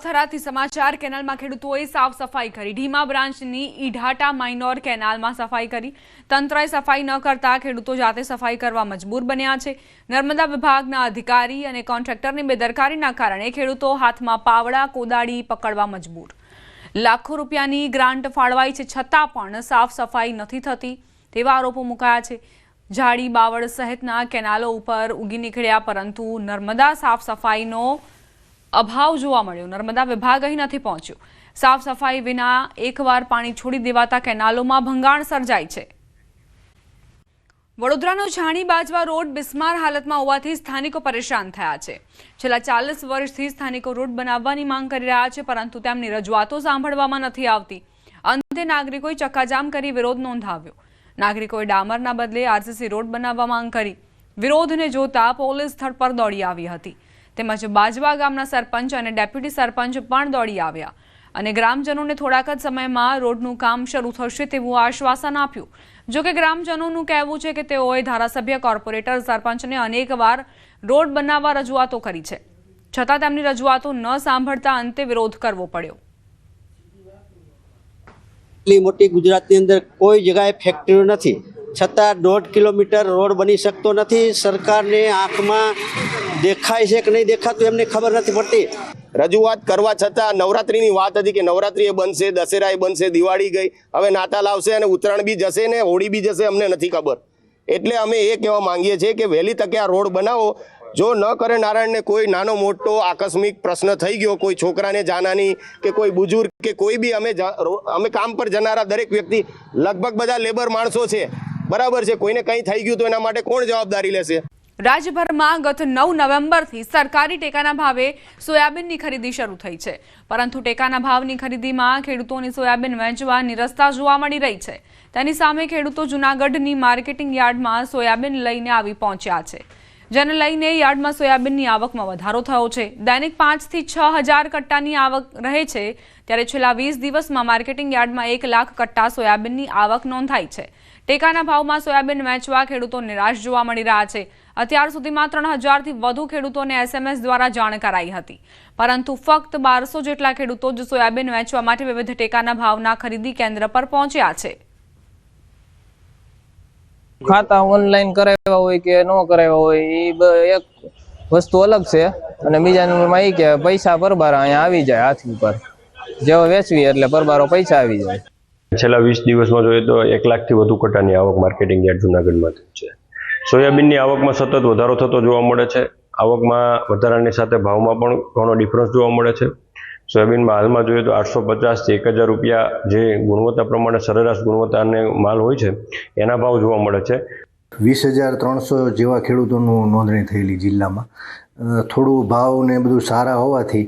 વાવથરાથી સમાચાર કેનાલમાં ખેડૂતોએ સાફ સફાઈ કરી। ઢીમા બ્રાન્ચની ઈઢાટા માઇનોર કેનાલમાં સફાઈ કરી। તંત્રએ સફાઈ ન કરતા ખેડૂતો જાતે સફાઈ કરવા મજબૂર બન્યા છે। નર્મદા વિભાગના અધિકારી અને કોન્ટ્રાક્ટરની બેદરકારીના કારણે ખેડૂતો હાથમાં પાવડા કોદાળી પકડવા મજબૂર। લાખો રૂપિયાની ગ્રાન્ટ ફાળવાઈ છે છતાં પણ સાફ સફાઈ નથી થતી તેવા આરોપો મુકાયા છે। ઝાડી બાવળ સહિતના કેનાલો ઉપર ઉગી નીકળ્યા પરંતુ નર્મદા સાફ સફાઈનો અભાવ જોવા મળ્યો। નર્મદા વિભાગ અહીં નથી પહોંચ્યો। સાફ સફાઈ વિના એકવાર પાણી છોડી દેવાતા કેનાલોમાં ભંગાણ સર્જાય છે। વડોદરાનો છાણી બાજવા રોડ બિસ્માર હાલતમાં હોવાથી સ્થાનિકો પરેશાન થયા છે। છેલ્લા 40 વર્ષથી સ્થાનિકો રોડ બનાવવાની માંગ કરી રહ્યા છે પરંતુ તેમની રજૂઆતો સાંભળવામાં નથી આવતી। અંતે નાગરિકોએ ચક્કાજામ કરી વિરોધ નોંધાવ્યો। નાગરિકોએ ડામરના બદલે આરસીસી રોડ બનાવવા માંગ કરી। વિરોધને જોતા પોલીસ સ્થળ પર દોડી આવી હતી તેમજ બાજવા ગામના સરપંચ અને ડેપ્યુટી સરપંચ પણ દોડી આવ્યા અને ગ્રામજનોને થોડાક જ સમયમાં રોડનું કામ શરૂ થશે તેવું આશ્વાસન આપ્યું। જો કે ગ્રામજનોનું કહેવું છે કે તેઓએ ધારાસભ્ય કોર્પોરેટર સરપંચને અનેકવાર રોડ બનાવવા રજૂઆતો કરી છે છતાં તેમની રજૂઆતો ન સાંભળતા અંતે વિરોધ કરવો પડ્યો। મોટી ગુજરાતની અંદર કોઈ જગ્યાએ ફેક્ટરીઓ નથી છતાં 1.5 કિલોમીટર રોડ બની શકતો નથી। સરકારને આંખમાં દેખાય છે કે નહીં દેખાતું એમને ખબર નથી પડતી। રજૂઆત કરવા છતાં નવરાત્રીની વાત હતી કે નવરાત્રી એ બનશે, દશેરા એ બનશે, દિવાળી ગઈ, હવે નાતાલ આવશે અને ઉત્તરાયણ બી જશે ને હોળી બી જશે, અમને નથી ખબર। એટલે અમે એ કહેવા માંગીએ છીએ કે વહેલી તકે આ રોડ બનાવો। જો ન કરે નારાયણને કોઈ નાનો મોટો આકસ્મિક પ્રશ્ન થઈ ગયો, કોઈ છોકરાને જાનહાની કે કોઈ બુજુર્ગ કે કોઈ બી અમે કામ પર જનારા દરેક વ્યક્તિ લગભગ બધા લેબર માણસો છે, બરાબર છે, કોઈને કંઈ થઈ ગયું તો એના માટે કોણ જવાબદારી લેશે? રાજ્યભરમાં ગત 9 નવેમ્બરથી સરકારી ટેકાના ભાવે સોયાબીનની ખરીદી શરૂ થઈ છે પરંતુ ટેકાના ભાવની ખરીદીમાં ખેડૂતોની સોયાબીન વેચવા નિરસ્તા જોવા મળી રહી છે। તેની સામે ખેડૂતો જૂનાગઢની માર્કેટિંગ યાર્ડમાં સોયાબીન લઈને આવી પહોંચ્યા છે જેને લઈને યાર્ડમાં સોયાબીનની આવકમાં વધારો થયો છે। દૈનિક 5 થી 6 હજાર કટ્ટાની આવક રહે છે ત્યારે છેલ્લા 20 દિવસમાં માર્કેટિંગ યાર્ડમાં 1 લાખ કટ્ટા સોયાબીનની આવક નોંધાઈ છે। ટેકાના ભાવમાં સોયાબીન વેચવા ખેડૂતો નિરાશ જોવા મળી રહ્યા છે। અત્યાર સુધીમાં 3000થી વધુ ખેડૂતોને SMS દ્વારા જાણ કરાઈ હતી પરંતુ ફક્ત 1200 જેટલા ખેડૂતો જ સોયાબીન વેચવા માટે વિવિધ ટેકાના ભાવના ખરીદી કેન્દ્ર પર પહોંચ્યા છે। ખાતા ઓનલાઈન કરાવ્યા હોય કે ન કરાવ્યા હોય એ એક વસ્તુ અલગ છે અને બીજા નંબરમાં એ કે પૈસા પરબારા અહીંયા આવી જાય હાથ ઉપર, જેવો વેચવી એટલે પરબારો પૈસા આવી જાય। છેલ્લા 20 દિવસમાં જોઈએ તો 1 લાખથી વધુ કટ્ટાની આવક માર્કેટિંગ યાર્ડ જૂનાગઢમાં થઈ છે। સોયાબીનની આવકમાં સતત વધારો થતો જોવા મળે છે। આવકમાં વધારાની સાથે ભાવમાં પણ ઘણો ડિફરન્સ જોવા મળે છે। સોયાબીનમાં હાલમાં જોઈએ તો 850 થી 1000 રૂપિયા જે ગુણવત્તા પ્રમાણે સરેરાશ ગુણવત્તાને માલ હોય છે એના ભાવ જોવા મળે છે। 20,300 જેવા ખેડૂતોનું નોંધણી થયેલી જિલ્લામાં। થોડું ભાવ ને બધું સારા હોવાથી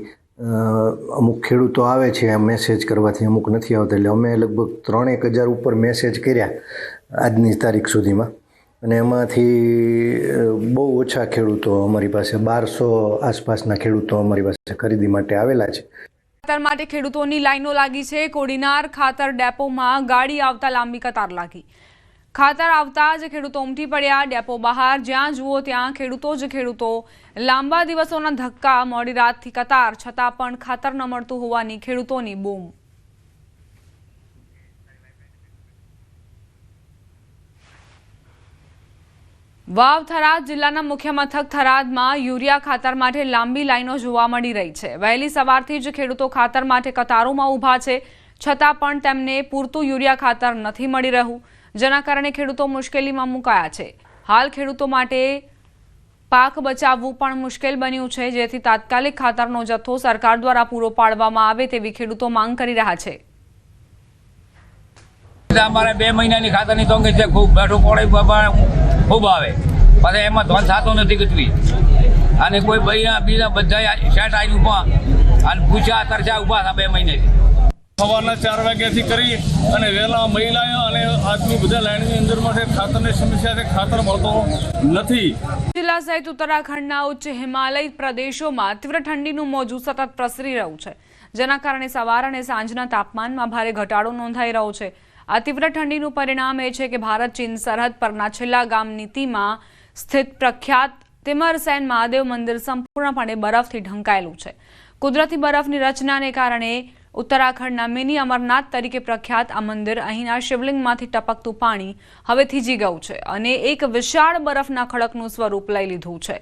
અમુક ખેડૂતો આવે છે મેસેજ કરવાથી, અમુક નથી આવતા, એટલે અમે લગભગ 3-1000 ઉપર મેસેજ કર્યા આજની તારીખ સુધીમાં અને એમાંથી બહુ ઓછા ખેડૂતો અમારી પાસે 1200 આસપાસના ખેડૂતો અમારી પાસે ખરીદી માટે આવેલા છે। ખાતર માટે ખેડૂતોની લાઈનો લાગી છે। કોડીનાર ખાતર ડેપોમાં ગાડી આવતા લાંબી કતાર લાગી। ખાતર આવતા જ ખેડૂતો ઉમટી પડ્યા। ડેપો બહાર જ્યાં જુઓ ત્યાં ખેડૂતો જ ખેડૂતો। લાંબા દિવસોના ધક્કા, મોડી રાતથી કતાર, છતાં પણ ખાતર ન મળતું હોવાની ખેડૂતોની બૂમ। વાવ થરાદ જિલ્લાના મુખ્ય મથક થરાદમાં યુરિયા ખાતર માટે લાંબી લાઈનો જોવા મળી રહી છે। વહેલી સવારથી જ ખેડૂતો ખાતર માટે કતારોમાં ઊભા છે છતાં પણ તેમને પૂરતું યુરિયા ખાતર નથી મળી રહ્યું જેના કારણે ખેડૂતો મુશ્કેલીમાં મુકાયા છે। હાલ ખેડૂતો માટે પાક બચાવવું પણ મુશ્કેલ બન્યું છે જેથી તાત્કાલિક ખાતરનો જથ્થો સરકાર દ્વારા પૂરો પાડવામાં આવે તેવી ખેડૂતો માંગ કરી રહ્યા છે। અમારે 2 મહિનાની ખાતરની તંગી છે, ખૂબ બેઠું પડે ખૂબ આવે, પછી એમાં ધોન થતો નથી કચવી અને કોઈ બીજા બધા શેટ આવી ઉભા અને પૂછ્યા તરસ્યા ઉભા હતા 2 મહિનેથી। સવારના 4 વાગ્યાથી કરી અને વહેલા મહિલાઓ અને આદમી બધા લાઈનની અંદર માટે ખાતરની સમસ્યા છે, ખાતર મળતો નથી। જિલ્લા સહિત ઉત્તરાખંડના ઉચ્ચ હિમાલય પ્રદેશોમાં તીવ્ર ઠંડીનું મોજું સતત પ્રસરી રહ્યું છે જેના કારણે સવાર અને સાંજના તાપમાનમાં ભારે ઘટાડો નોંધાઈ રહ્યો છે। આ તીવ્ર ઠંડીનું પરિણામ એ છે કે ભારત ચીન સરહદ પરના છેલ્લા ગામ નીતિમાં સ્થિત પ્રખ્યાત તિમરસેન મહાદેવ મંદિર સંપૂર્ણપણે બરફથી ઢંકાયેલું છે। કુદરતી બરફની રચનાને કારણે ઉત્તરાખંડના મિની અમરનાથ તરીકે પ્રખ્યાત આ મંદિર અહીંના શિવલિંગમાંથી ટપકતું પાણી હવે થીજી ગયું છે અને એક વિશાળ બરફના ખડકનું સ્વરૂપ લઈ લીધું છે.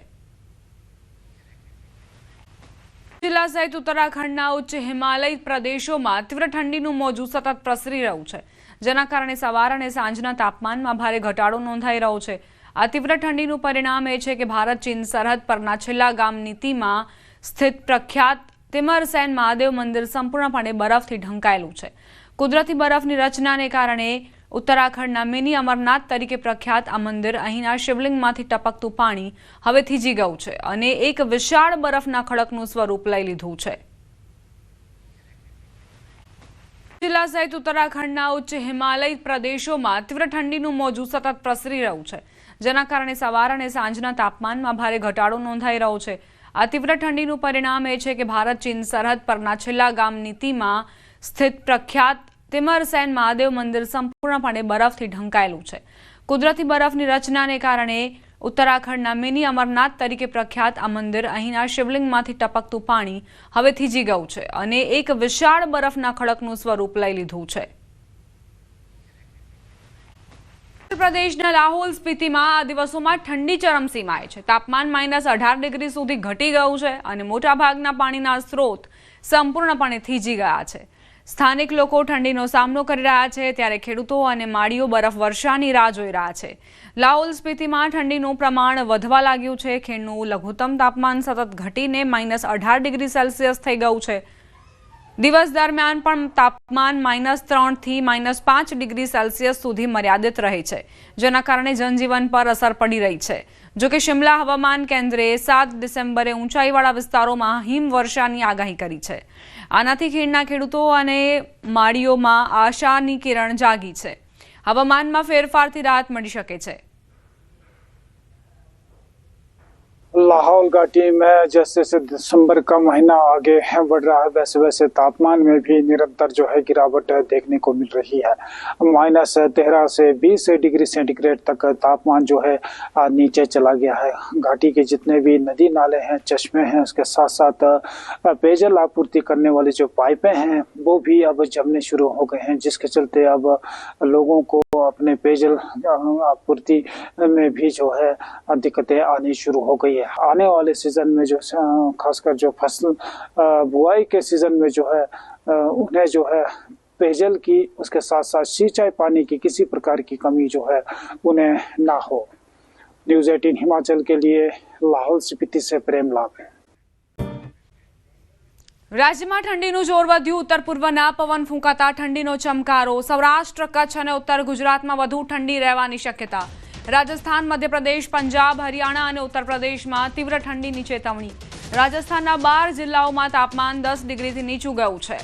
જિલ્લા સહિત ઉત્તરાખંડના ઉચ્ચ હિમાલય પ્રદેશોમાં તીવ્ર ઠંડીનું મોજું સતત પ્રસરી રહ્યું છે, જેના કારણે સવાર અને સાંજના તાપમાનમાં ભારે ઘટાડો નોંધાઈ રહ્યો છે. આ તીવ્ર ઠંડીનું પરિણામ એ છે કે ભારત ચીન સરહદ પરના છેલ્લા ગામ નીતિમાં સ્થિત પ્રખ્યાત તિમરસેન મહાદેવ મંદિર સંપૂર્ણપણે બરફથી ઢંકાયેલું છે. કુદરતી બરફની રચનાને કારણે ઉત્તરાખંડના મિની અમરનાથ તરીકે પ્રખ્યાત આ મંદિર અહીંના શિવલિંગમાંથી ટપકતું પાણી હવે થીજી ગયું છે અને એક વિશાળ બરફના ખડકનું સ્વરૂપ લઈ લીધું છે. જિલ્લા સહિત ઉત્તરાખંડના ઉચ્ચ હિમાલય પ્રદેશોમાં તીવ્ર ઠંડીનું મોજું સતત પ્રસરી રહ્યું છે, જેના કારણે સવાર અને સાંજના તાપમાનમાં ભારે ઘટાડો નોંધાઈ રહ્યો છે. આ તીવ્ર ઠંડીનું પરિણામ એ છે કે ભારત ચીન સરહદ પરના છેલ્લા ગામ નીતિમાં સ્થિત પ્રખ્યાત તિમરસેન મહાદેવ મંદિર સંપૂર્ણપણે બરફથી ઢંકાયેલું છે. કુદરતી બરફની રચનાને કારણે ઉત્તરાખંડના મિની અમરનાથ તરીકે પ્રખ્યાત આ મંદિર અહીંના શિવલિંગમાંથી ટપકતું પાણી હવે થીજી ગયું છે અને એક વિશાળ બરફના ખડકનું સ્વરૂપ લઈ લીધું છે. પ્રદેશના લાહોલ સ્પીતિમાં આ દિવસોમાં ઠંડી ચરમસીમાએ છે. તાપમાન -18 ડિગ્રી સુધી ઘટી ગયું છે અને મોટાભાગના પાણીના સ્ત્રોત સંપૂર્ણપણે થીજી ગયા છે. સ્થાનિક લોકો ઠંડીનો સામનો કરી રહ્યા છે, ત્યારે ખેડૂતો અને માળીઓ બરફ વર્ષાની રાહ જોઈ રહ્યા છે. લાહોલ સ્પીતિમાં ઠંડીનું પ્રમાણ વધવા લાગ્યું છે. ખીણનું લઘુત્તમ તાપમાન સતત ઘટીને -18 ડિગ્રી સેલ્સિયસ થઈ ગયું છે. દિવસ દરમિયાન પણ તાપમાન -3 થી -5 ડિગ્રી સેલ્સિયસ સુધી મર્યાદિત રહે છે, જેના કારણે જનજીવન પર અસર પડી રહી છે. જોકે શિમલા હવામાન કેન્દ્રે 7 ડિસેમ્બરે ઊંચાઈવાળા વિસ્તારોમાં હિમવર્ષાની આગાહી કરી છે. આનાથી ખીણના ખેડૂતો અને માળીઓમાં આશાની કિરણ જાગી છે. હવામાનમાં ફેરફારથી રાહત મળી શકે છે. लाहौल घाटी में जैसे जैसे दिसंबर का महीना आगे बढ़ रहा है, वैसे वैसे तापमान में भी निरंतर जो है गिरावट देखने को मिल रही है. -13 से 20 डिग्री सेंटीग्रेड तक तापमान जो है नीचे चला गया है. घाटी के जितने भी नदी नाले हैं, चश्मे हैं, उसके साथ साथ पेयजल आपूर्ति करने वाली जो पाइपें हैं वो भी अब जमने शुरू हो गए हैं, जिसके चलते अब लोगों को अपने पेयजल आपूर्ति में भी जो है दिक्कतें आनी शुरू हो गई है. आने वाले सीजन में जो खासकर जो फसल बुआई के सीजन में जो है उन्हें जो है पेयजल की, उसके साथ साथ सिंचाई पानी की किसी प्रकार की कमी जो है उन्हें ना हो. न्यूज़ 18 हिमाचल के लिए लाहौल स्पीति से प्रेम लाभ. રાજ્યમાં ઠંડીનું જોર વધ્યું. ઉત્તર પૂર્વના પવન ફૂંકાતા ઠંડીનો ચમકારો. સૌરાષ્ટ્ર, કચ્છ અને ઉત્તર ગુજરાતમાં વધુ ઠંડી રહેવાની શક્યતા. રાજસ્થાન, મધ્યપ્રદેશ, પંજાબ, હરિયાણા અને ઉત્તર પ્રદેશમાં તીવ્ર ઠંડીની ચેતવણી. રાજસ્થાનના 12 જિલ્લાઓમાં તાપમાન 10 ડિગ્રીથી નીચું ગયું છે.